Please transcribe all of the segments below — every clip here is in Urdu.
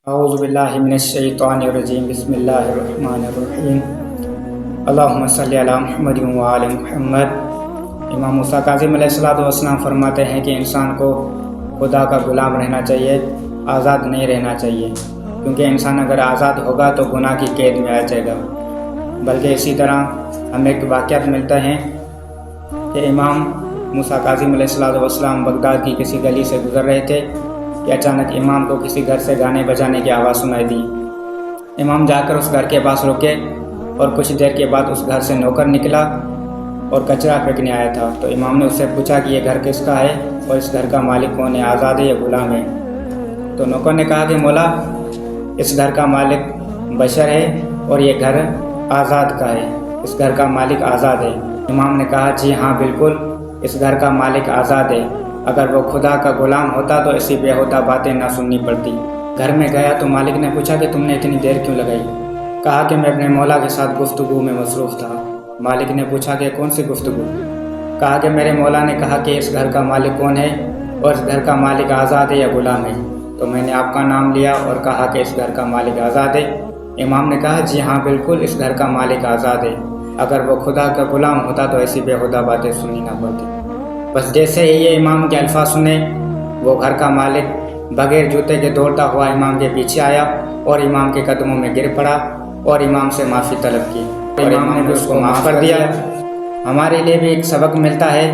اعوذ باللہ من الشیطان الرجیم بسم اللہ الرحمن الرحیم اللہم صلی علی محمد وآل محمد۔ امام موسیٰ کاظم علیہ السلام فرماتے ہیں کہ انسان کو خدا کا غلام رہنا چاہیے، آزاد نہیں رہنا چاہیے، کیونکہ انسان اگر آزاد ہوگا تو گناہ کی قید میں آ جائے گا۔ بلکہ اسی طرح ہمیں ایک واقعات ملتا ہے کہ امام موسیٰ کاظم علیہ السلام بغداد کی کسی گلی سے گزر رہے تھے کہ اچانک امام کو کسی گھر سے گانے بجانے کی آواز سنائی دی۔ امام جا کر اس گھر کے پاس رکے اور کچھ دیر کے بعد اس گھر سے نوکر نکلا اور کچرا پھینکنے آیا تھا۔ تو امام نے اس سے پوچھا کہ یہ گھر کس کا ہے اور اس گھر کا مالک کون ہے، آزاد ہے یا غلام ہے؟ تو نوکر نے کہا کہ مولا، اس گھر کا مالک بشر ہے اور یہ گھر آزاد کا ہے، اس گھر کا مالک آزاد ہے۔ امام نے کہا جی ہاں بالکل، اس گھر کا مالک آزاد ہے، اگر وہ خدا کا غلام ہوتا تو ایسی بیہودہ باتیں نہ سننی پڑتی۔ گھر میں گیا تو مالک نے پوچھا کہ تم نے اتنی دیر کیوں لگائی؟ کہا کہ میں اپنے مولا کے ساتھ گفتگو میں مصروف تھا۔ مالک نے پوچھا کہ کون سی گفتگو؟ کہا کہ میرے مولا نے کہا کہ اس گھر کا مالک کون ہے اور اس گھر کا مالک آزاد ہے یا غلام ہے؟ تو میں نے آپ کا نام لیا اور کہا کہ اس گھر کا مالک آزاد ہے۔ امام نے کہا جی ہاں بالکل، اس گھر کا مالک آزاد ہے، اگر وہ خدا کا غلام ہوتا تو ایسی بیہودہ باتیں سننی نہ پڑتی۔ بس جیسے ہی یہ امام کے الفاظ سنے، وہ گھر کا مالک بغیر جوتے کے دوڑتا ہوا امام کے پیچھے آیا اور امام کے قدموں میں گر پڑا اور امام سے معافی طلب کی اور امام نے اس کو معاف کر دیا۔ ہمارے لیے بھی ایک سبق ملتا ہے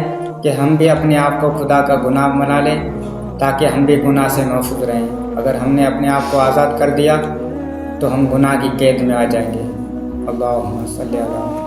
کہ ہم بھی اپنے آپ کو خدا کا غلام بنا لیں تاکہ ہم بھی گناہ سے محفوظ رہیں۔ اگر ہم نے اپنے آپ کو آزاد کر دیا تو ہم گناہ کی قید میں آ جائیں گے۔ اللہم صلی علی